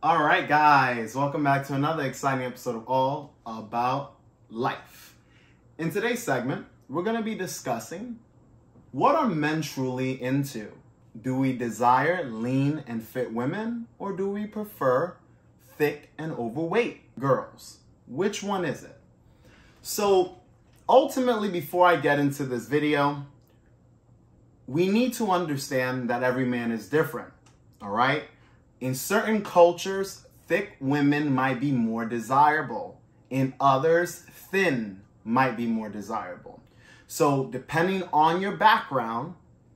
All right, guys, welcome back to another exciting episode of All About Life. In today's segment, we're going to be discussing what are men truly into? Do we desire lean and fit women, or do we prefer thick and overweight girls? Which one is it? So ultimately, before I get into this video, we need to understand that every man is different, all right? In certain cultures, thick women might be more desirable. In others, thin might be more desirable. So depending on your background,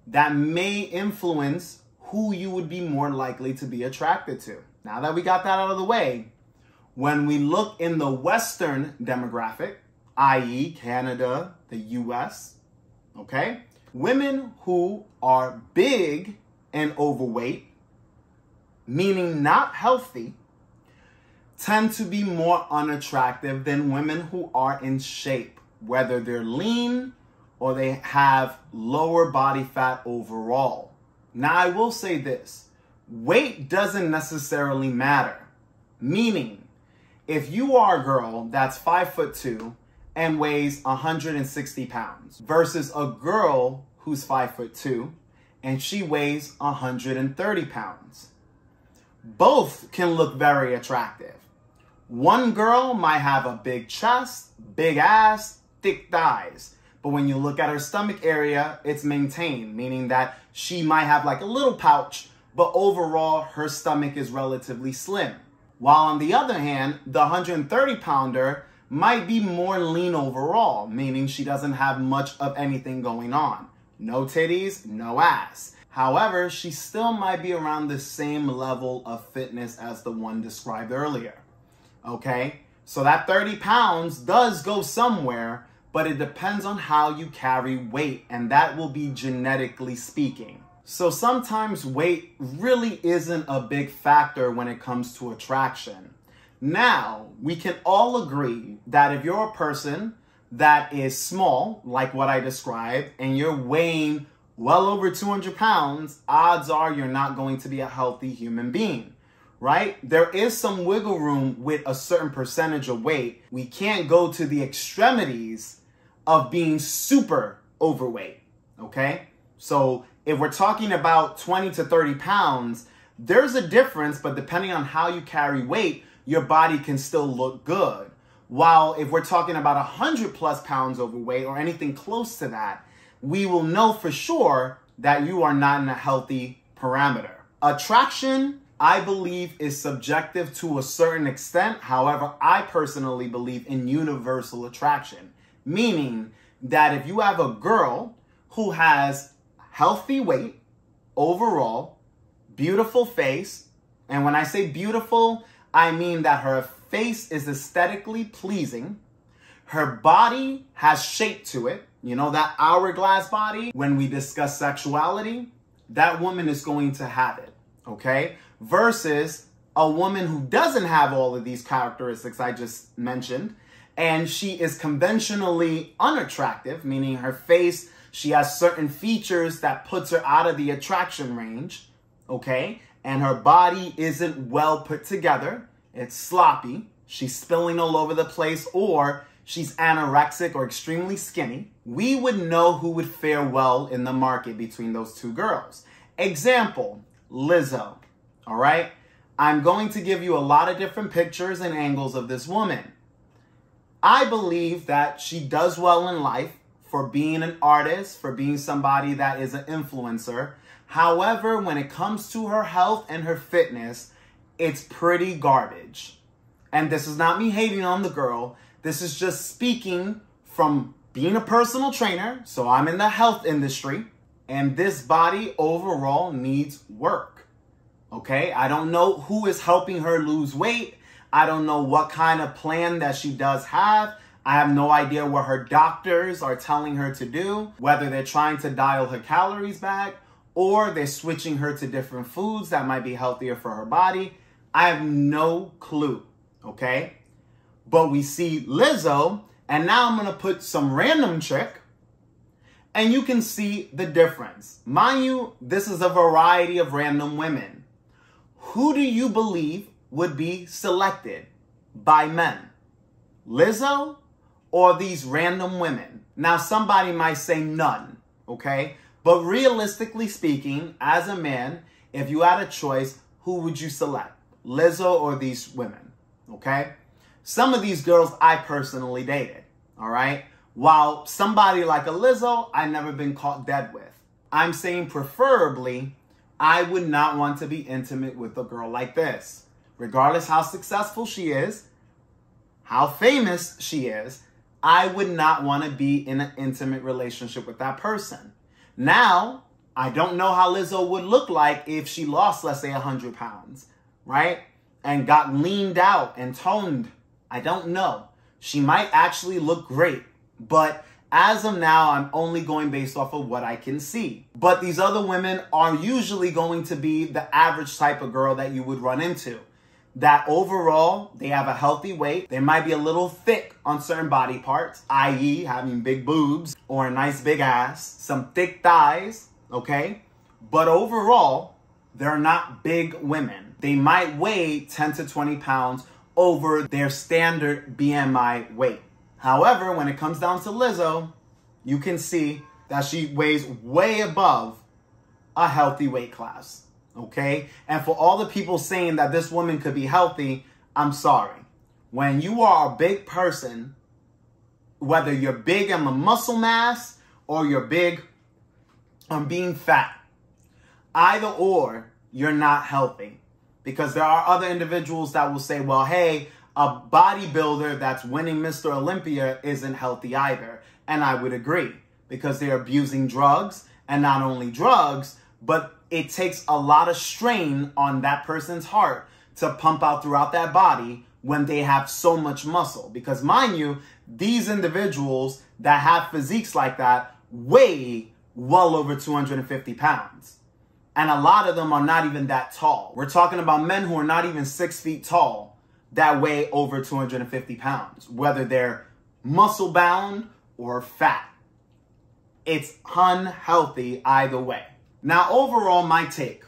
that may influence who you would be more likely to be attracted to. Now that we got that out of the way, when we look in the Western demographic, i.e. Canada, the US, okay? Women who are big and overweight, meaning not healthy, tend to be more unattractive than women who are in shape, whether they're lean or they have lower body fat overall. Now, I will say this, weight doesn't necessarily matter, meaning if you are a girl that's 5'2" and weighs 160 pounds versus a girl who's 5'2" and she weighs 130 pounds, both can look very attractive. One girl might have a big chest, big ass, thick thighs. But when you look at her stomach area, it's maintained, meaning that she might have like a little pouch, but overall her stomach is relatively slim. While on the other hand, the 130 pounder might be more lean overall, meaning she doesn't have much of anything going on. No titties, no ass. However, she still might be around the same level of fitness as the one described earlier, okay? So that 30 pounds does go somewhere, but it depends on how you carry weight, and that will be genetically speaking. So sometimes weight really isn't a big factor when it comes to attraction. Now, we can all agree that if you're a person that is small, like what I described, and you're weighing well over 200 pounds, odds are you're not going to be a healthy human being, right? There is some wiggle room with a certain percentage of weight. We can't go to the extremities of being super overweight, okay? So if we're talking about 20 to 30 pounds, there's a difference, but depending on how you carry weight, your body can still look good. While if we're talking about 100 plus pounds overweight or anything close to that, we will know for sure that you are not in a healthy parameter. Attraction, I believe, is subjective to a certain extent. However, I personally believe in universal attraction, meaning that if you have a girl who has healthy weight overall, beautiful face, and when I say beautiful, I mean that her face is aesthetically pleasing, her body has shape to it, you know, that hourglass body. When we discuss sexuality, that woman is going to have it, okay? Versus a woman who doesn't have all of these characteristics I just mentioned, and she is conventionally unattractive, meaning her face, she has certain features that puts her out of the attraction range, okay? And her body isn't well put together. It's sloppy. She's spilling all over the place, or she's anorexic or extremely skinny. We would know who would fare well in the market between those two girls. Example, Lizzo, all right? I'm going to give you a lot of different pictures and angles of this woman. I believe that she does well in life for being an artist, for being somebody that is an influencer. However, when it comes to her health and her fitness, it's pretty garbage. And this is not me hating on the girl. This is just speaking from being a personal trainer, so I'm in the health industry, and this body overall needs work, okay? I don't know who is helping her lose weight. I don't know what kind of plan that she does have. I have no idea what her doctors are telling her to do, whether they're trying to dial her calories back or they're switching her to different foods that might be healthier for her body. I have no clue, okay? But we see Lizzo, and now I'm going to put some random chick, and you can see the difference. Mind you, this is a variety of random women. Who do you believe would be selected by men? Lizzo or these random women? Now, somebody might say none, okay? But realistically speaking, as a man, if you had a choice, who would you select? Lizzo or these women, okay? Some of these girls I personally dated, all right? While somebody like a Lizzo, I've never been caught dead with. I'm saying preferably, I would not want to be intimate with a girl like this. Regardless how successful she is, how famous she is, I would not want to be in an intimate relationship with that person. Now, I don't know how Lizzo would look like if she lost, let's say, 100 pounds, right? And got leaned out and toned. I don't know. She might actually look great, but as of now, I'm only going based off of what I can see. But these other women are usually going to be the average type of girl that you would run into. That overall, they have a healthy weight. They might be a little thick on certain body parts, i.e. having big boobs or a nice big ass, some thick thighs, okay? But overall, they're not big women. They might weigh 10 to 20 pounds over their standard BMI weight. However, when it comes down to Lizzo, you can see that she weighs way above a healthy weight class. Okay? And for all the people saying that this woman could be healthy, I'm sorry. When you are a big person, whether you're big on the muscle mass or you're big on being fat, either or, you're not healthy. Because there are other individuals that will say, well, hey, a bodybuilder that's winning Mr. Olympia isn't healthy either. And I would agree, because they're abusing drugs, and not only drugs, but it takes a lot of strain on that person's heart to pump out throughout that body when they have so much muscle. Because mind you, these individuals that have physiques like that weigh well over 250 pounds. And a lot of them are not even that tall. We're talking about men who are not even 6 feet tall that weigh over 250 pounds, whether they're muscle bound or fat. It's unhealthy either way. Now, overall, my take.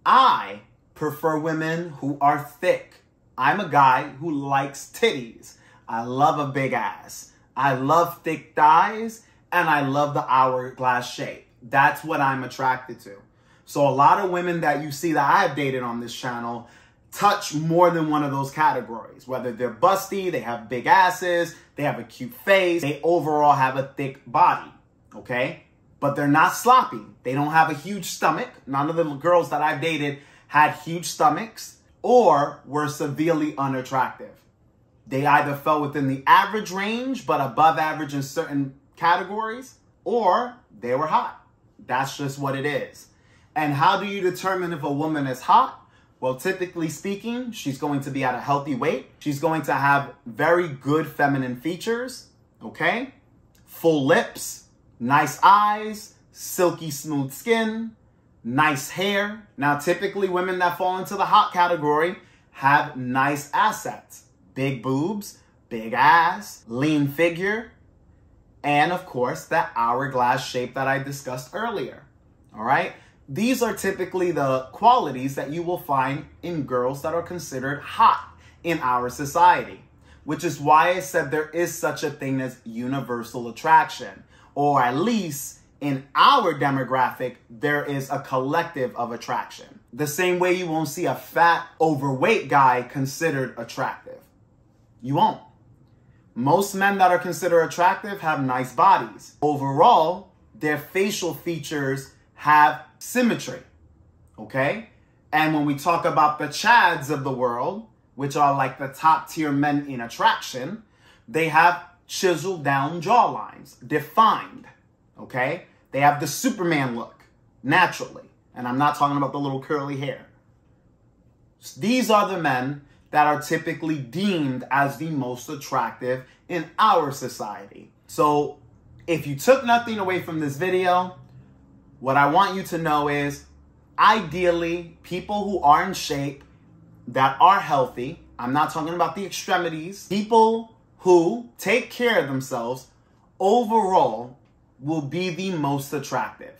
I prefer women who are thick. I'm a guy who likes titties. I love a big ass. I love thick thighs, and I love the hourglass shape. That's what I'm attracted to. So a lot of women that you see that I've dated on this channel touch more than one of those categories. Whether they're busty, they have big asses, they have a cute face, they overall have a thick body, okay? But they're not sloppy. They don't have a huge stomach. None of the girls that I've dated had huge stomachs or were severely unattractive. They either fell within the average range, but above average in certain categories, or they were hot. That's just what it is. And how do you determine if a woman is hot? Well, typically speaking, she's going to be at a healthy weight. She's going to have very good feminine features, okay? Full lips, nice eyes, silky smooth skin, nice hair. Now, typically women that fall into the hot category have nice assets. Big boobs, big ass, lean figure, and of course, that hourglass shape that I discussed earlier, all right? These are typically the qualities that you will find in girls that are considered hot in our society, which is why I said there is such a thing as universal attraction, or at least in our demographic, there is a collective of attraction. The same way you won't see a fat, overweight guy considered attractive. You won't. Most men that are considered attractive have nice bodies. Overall, their facial features have symmetry, okay? And when we talk about the Chads of the world, which are like the top tier men in attraction, they have chiseled down jawlines, defined, okay? They have the Superman look, naturally. And I'm not talking about the little curly hair. These are the men that are typically deemed as the most attractive in our society. So if you took nothing away from this video, what I want you to know is, ideally, people who are in shape, that are healthy, I'm not talking about the extremities, people who take care of themselves overall will be the most attractive.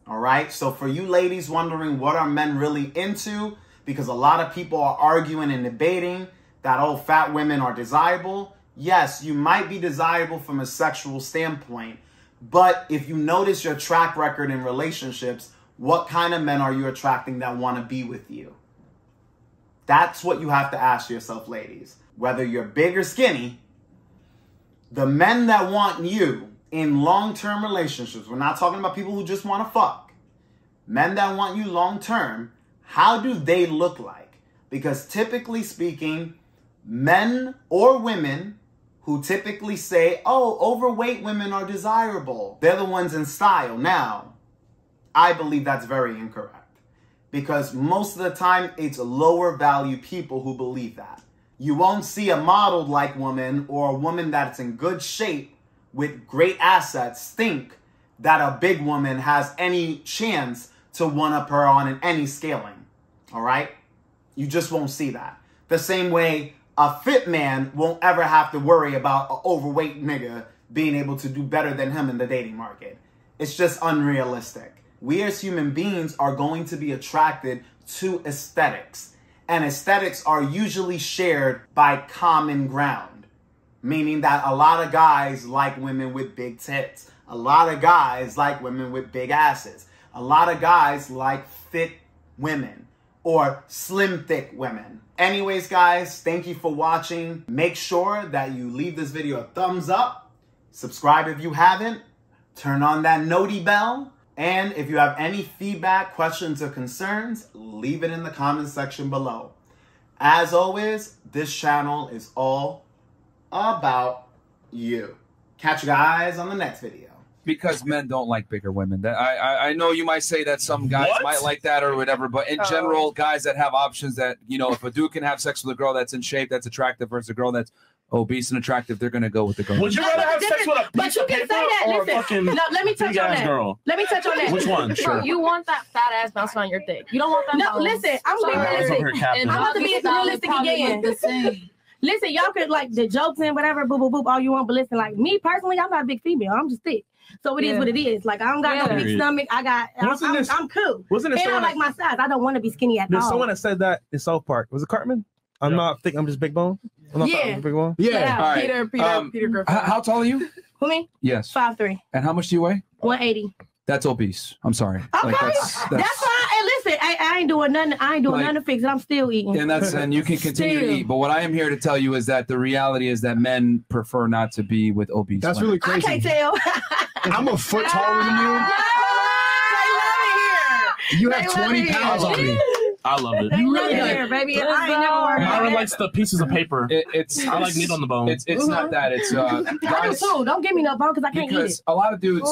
All right? So for you ladies wondering what are men really into, because a lot of people are arguing and debating that, oh, fat women are desirable. Yes, you might be desirable from a sexual standpoint, but if you notice your track record in relationships, what kind of men are you attracting that want to be with you? That's what you have to ask yourself, ladies. Whether you're big or skinny, the men that want you in long-term relationships, we're not talking about people who just want to fuck. Men that want you long-term, how do they look like? Because typically speaking, men or women who typically say, oh, overweight women are desirable, they're the ones in style. Now, I believe that's very incorrect. Because most of the time, it's lower value people who believe that. You won't see a modeled-like woman or a woman that's in good shape with great assets think that a big woman has any chance to one-up her on any scaling. All right? You just won't see that. The same way a fit man won't ever have to worry about an overweight nigga being able to do better than him in the dating market. It's just unrealistic. We as human beings are going to be attracted to aesthetics. And aesthetics are usually shared by common ground. Meaning that a lot of guys like women with big tits. A lot of guys like women with big asses. A lot of guys like fit women or slim thick women. Anyways, guys, thank you for watching. Make sure that you leave this video a thumbs up. Subscribe if you haven't. Turn on that noti bell. And if you have any feedback, questions, or concerns, leave it in the comment section below. As always, this channel is all about you. Catch you guys on the next video. Because men don't like bigger women. I know you might say that some guys might like that or whatever, but in general, guys that have options that, you know, if a dude can have sex with a girl that's in shape, that's attractive, versus a girl that's obese and attractive, they're going to go with the girl. Would you rather have sex with a piece of paper or a fucking let me touch on that. girl? Let me touch on that. Which one? Sure. You want that fat ass bouncing on your dick. You don't want that. No, listen, I'm being realistic. I'm about to be realistic again. Listen, y'all could like the jokes and whatever, boop, boop, boop, all you want, but listen, like me personally, I'm not a big female. I'm just thick. So it is what it is. Like, I don't got no big stomach. I'm cool. Wasn't it and I like my size. I don't want to be skinny at all. There's someone that said that in South Park. Was it Cartman? I'm not thick. I'm just big bone. I'm not Yeah. big bone. Yeah. All right. Peter Griffin. How tall are you? Who, me? Yes. 5'3". And how much do you weigh? 180. That's obese. I'm sorry. Okay. That's fine. And listen, I ain't doing nothing. I ain't doing nothing to fix it. I'm still eating. And you can continue to eat. But what I am here to tell you is that the reality is that men prefer not to be with obese That's women. really crazy. I can't tell. I'm a foot taller than you. You have 20 pounds on me. I love it. You really here, baby. I ain't never worried. Myron likes the pieces of paper. I like meat on the bone. It's not that. It's I do guys, too. Don't give me no bone because I can't eat because it. a lot of dudes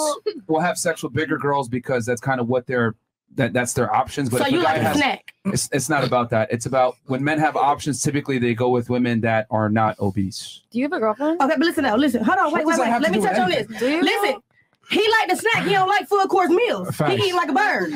will have sex with bigger girls because that's kind of what that's their options. But So if you a guy like a has, snack? it's not about that. It's about when men have options. Typically, they go with women that are not obese. Do you have a girlfriend? Okay, but listen now. Listen. Hold on. Wait. does that have Let to me do with touch on this. anything? Do you? Listen. He like the snack. He don't like full course meals. Facts. He eat like a bird.